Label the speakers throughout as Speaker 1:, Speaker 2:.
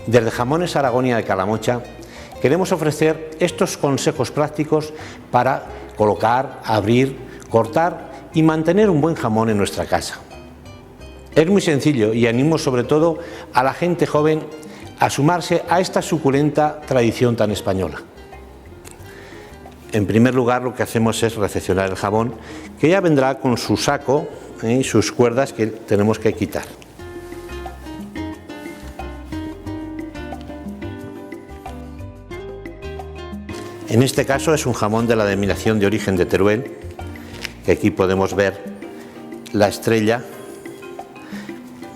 Speaker 1: Desde Jamones Aragonia de Calamocha queremos ofrecer estos consejos prácticos para colocar, abrir, cortar y mantener un buen jamón en nuestra casa. Es muy sencillo y animo sobre todo a la gente joven a sumarse a esta suculenta tradición tan española. En primer lugar, lo que hacemos es recepcionar el jamón, que ya vendrá con su saco y sus cuerdas que tenemos que quitar. En este caso es un jamón de la denominación de origen de Teruel, que aquí podemos ver la estrella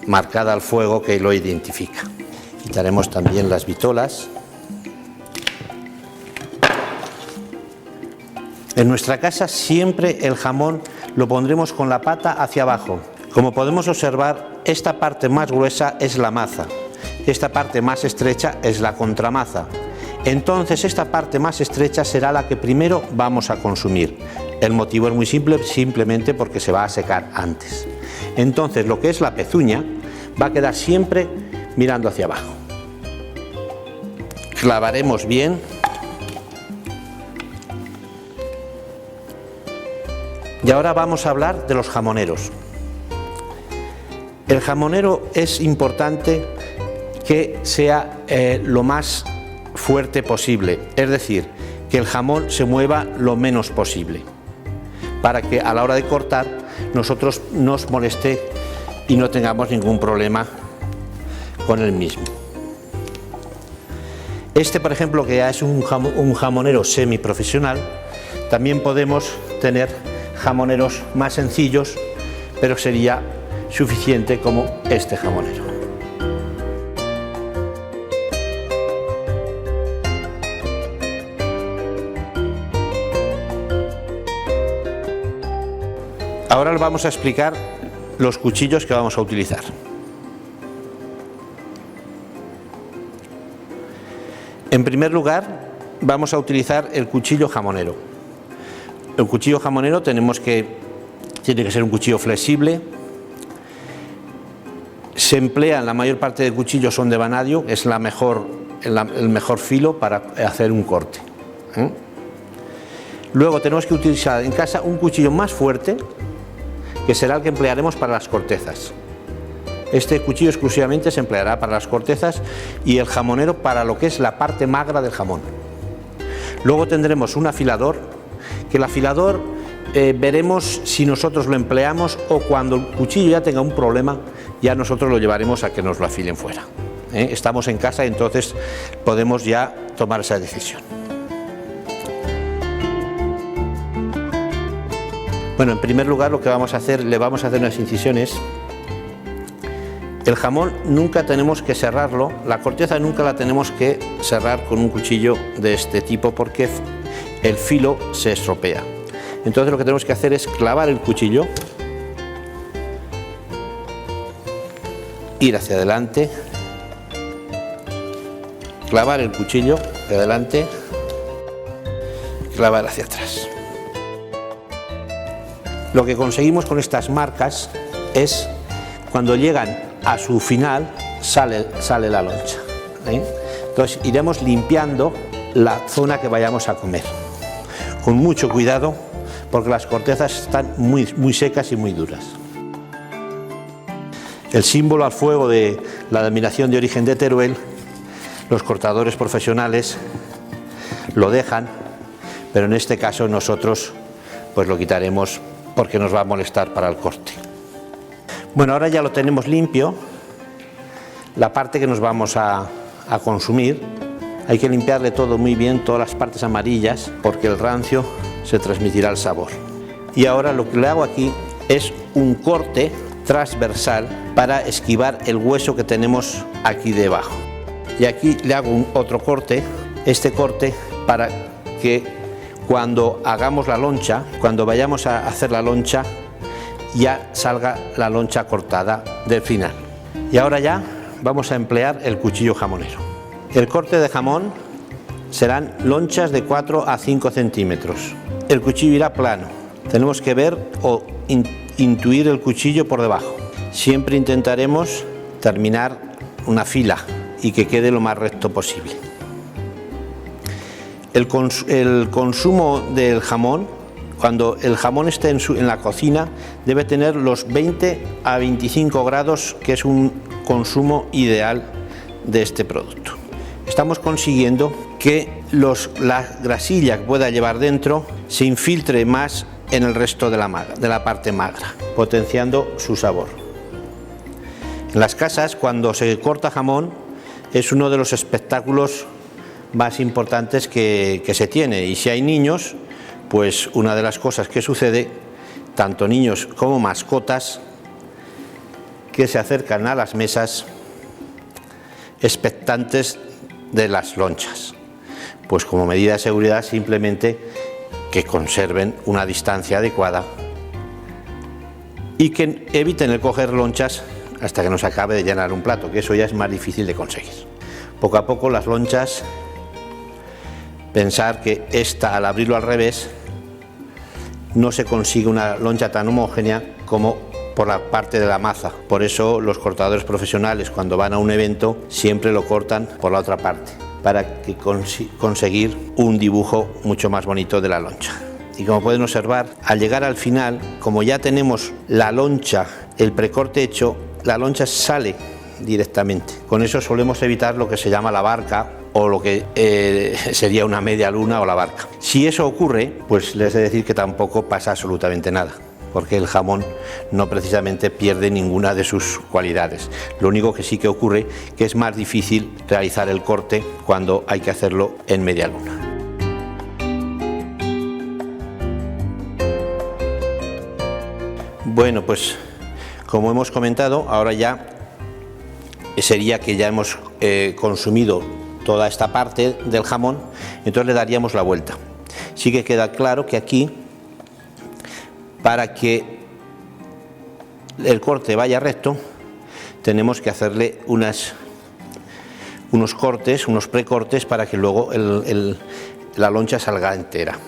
Speaker 1: marcada al fuego que lo identifica. Quitaremos también las vitolas. En nuestra casa siempre el jamón lo pondremos con la pata hacia abajo. Como podemos observar, esta parte más gruesa es la maza, esta parte más estrecha es la contramaza. Entonces esta parte más estrecha será la que primero vamos a consumir. El motivo es muy simple, simplemente porque se va a secar antes. Entonces lo que es la pezuña va a quedar siempre mirando hacia abajo. Clavaremos bien. Y ahora vamos a hablar de los jamoneros. El jamonero es importante que sea lo más fuerte posible, es decir, que el jamón se mueva lo menos posible, para que a la hora de cortar nosotros nos moleste y no tengamos ningún problema con el mismo. Este, por ejemplo, que ya es un jamonero semiprofesional, también podemos tener jamoneros más sencillos, pero sería suficiente como este jamonero. Ahora les vamos a explicar los cuchillos que vamos a utilizar. En primer lugar, vamos a utilizar el cuchillo jamonero. El cuchillo jamonero tiene que ser un cuchillo flexible. Se emplean, la mayor parte de cuchillos son de vanadio, es el mejor filo para hacer un corte. Luego tenemos que utilizar en casa un cuchillo más fuerte, que será el que emplearemos para las cortezas. Este cuchillo exclusivamente se empleará para las cortezas y el jamonero para lo que es la parte magra del jamón. Luego tendremos un afilador, que el afilador veremos si nosotros lo empleamos o cuando el cuchillo ya tenga un problema, ya nosotros lo llevaremos a que nos lo afilen fuera. Estamos en casa y entonces podemos ya tomar esa decisión. Bueno, en primer lugar lo que vamos a hacer, le vamos a hacer unas incisiones. El jamón nunca tenemos que cerrarlo, la corteza nunca la tenemos que cerrar con un cuchillo de este tipo porque el filo se estropea. Entonces lo que tenemos que hacer es clavar el cuchillo, ir hacia adelante, clavar el cuchillo hacia adelante, clavar hacia atrás. Lo que conseguimos con estas marcas es cuando llegan a su final sale la loncha. Entonces iremos limpiando la zona que vayamos a comer con mucho cuidado porque las cortezas están muy secas y muy duras. El símbolo al fuego de la denominación de origen de Teruel, los cortadores profesionales lo dejan, pero en este caso nosotros pues lo quitaremos porque nos va a molestar para el corte. Bueno, ahora ya lo tenemos limpio, la parte que nos vamos a consumir, hay que limpiarle todo muy bien, todas las partes amarillas, porque el rancio se transmitirá el sabor. Y ahora lo que le hago aquí es un corte transversal para esquivar el hueso que tenemos aquí debajo. Y aquí le hago otro corte, este corte para que cuando hagamos la loncha, cuando vayamos a hacer la loncha, ya salga la loncha cortada del final. Y ahora ya vamos a emplear el cuchillo jamonero. El corte de jamón serán lonchas de 4 a 5 centímetros. El cuchillo irá plano. Tenemos que ver o intuir el cuchillo por debajo. Siempre intentaremos terminar una fila y que quede lo más recto posible. El consumo del jamón, cuando el jamón esté en la cocina, debe tener los 20 a 25 grados, que es un consumo ideal de este producto. Estamos consiguiendo que la grasilla que pueda llevar dentro se infiltre más en el resto de la parte magra, potenciando su sabor. En las casas, cuando se corta jamón, es uno de los espectáculos más importantes que se tiene, y si hay niños, pues una de las cosas que sucede, tanto niños como mascotas, que se acercan a las mesas expectantes de las lonchas. Pues como medida de seguridad, simplemente que conserven una distancia adecuada y que eviten el coger lonchas hasta que no se acabe de llenar un plato, que eso ya es más difícil de conseguir. Poco a poco las lonchas, pensar que al abrirlo al revés, no se consigue una loncha tan homogénea como por la parte de la maza. Por eso los cortadores profesionales, cuando van a un evento, siempre lo cortan por la otra parte, para conseguir un dibujo mucho más bonito de la loncha. Y como pueden observar, al llegar al final, como ya tenemos la loncha, el precorte hecho, la loncha sale directamente. Con eso solemos evitar lo que se llama la barca, o lo que sería una media luna o la barca. Si eso ocurre, pues les he de decir que tampoco pasa absolutamente nada, porque el jamón no precisamente pierde ninguna de sus cualidades. Lo único que sí que ocurre que es más difícil realizar el corte cuando hay que hacerlo en media luna. Bueno, pues como hemos comentado, ahora ya sería que ya hemos consumido toda esta parte del jamón, entonces le daríamos la vuelta. Sí que queda claro que aquí, para que el corte vaya recto, tenemos que hacerle unos cortes, unos precortes, para que luego la loncha salga entera.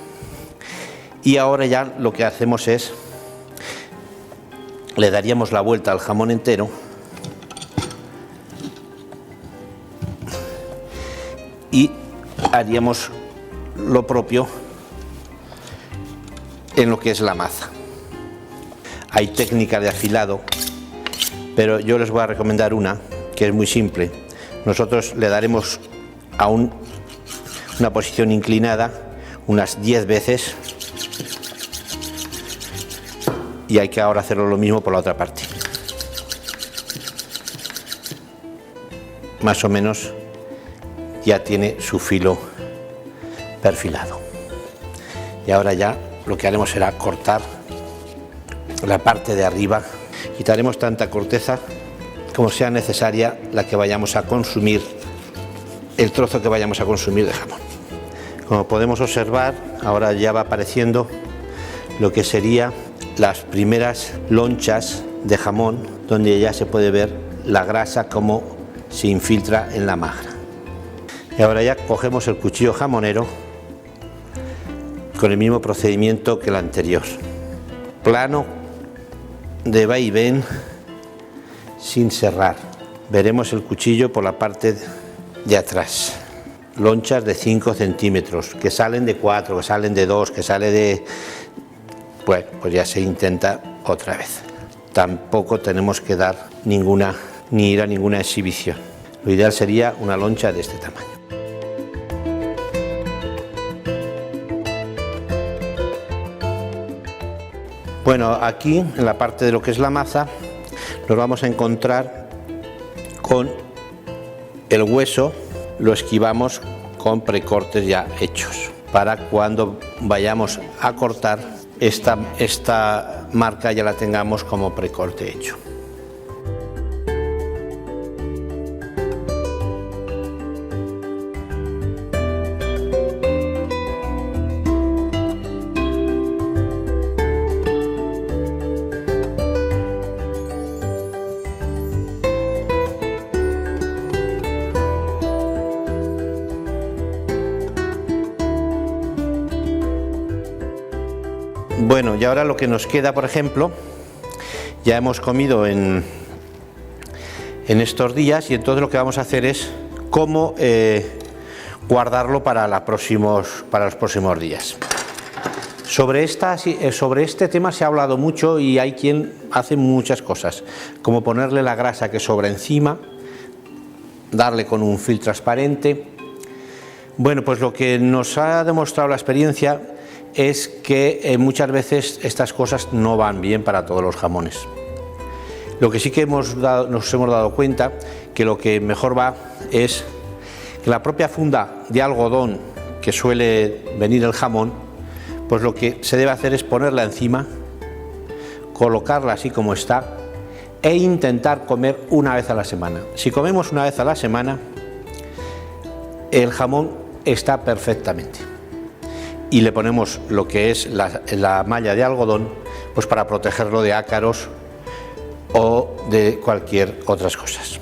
Speaker 1: Y ahora ya lo que hacemos es, le daríamos la vuelta al jamón entero y haríamos lo propio en lo que es la maza. Hay técnicas de afilado, pero yo les voy a recomendar una que es muy simple. Nosotros le daremos a una posición inclinada unas 10 veces, y hay que ahora hacerlo lo mismo por la otra parte. Más o menos ya tiene su filo perfilado. Y ahora ya lo que haremos será cortar la parte de arriba. Quitaremos tanta corteza como sea necesaria la que vayamos a consumir, el trozo que vayamos a consumir de jamón. Como podemos observar, ahora ya va apareciendo lo que sería las primeras lonchas de jamón, donde ya se puede ver la grasa como se infiltra en la magra. Y ahora ya cogemos el cuchillo jamonero con el mismo procedimiento que el anterior. Plano de vaivén sin cerrar. Veremos el cuchillo por la parte de atrás. Lonchas de 5 centímetros, que salen de 4, que salen de 2, que sale de... Bueno, pues ya se intenta otra vez. Tampoco tenemos que dar ni ir a ninguna exhibición. Lo ideal sería una loncha de este tamaño. Bueno, aquí en la parte de lo que es la maza nos vamos a encontrar con el hueso, lo esquivamos con precortes ya hechos, para cuando vayamos a cortar esta marca ya la tengamos como precorte hecho. Bueno, y ahora lo que nos queda, por ejemplo, ya hemos comido en estos días, y entonces lo que vamos a hacer es cómo guardarlo para los próximos días. Sobre este tema se ha hablado mucho y hay quien hace muchas cosas, como ponerle la grasa que sobra encima, darle con un film transparente. Bueno, pues lo que nos ha demostrado la experiencia es que muchas veces estas cosas no van bien para todos los jamones. Lo que sí que nos hemos dado cuenta que lo que mejor va es que la propia funda de algodón que suele venir el jamón, pues lo que se debe hacer es ponerla encima, colocarla así como está e intentar comer una vez a la semana. Si comemos una vez a la semana, el jamón está perfectamente. Y le ponemos lo que es la malla de algodón, pues para protegerlo de ácaros o de cualquier otras cosas.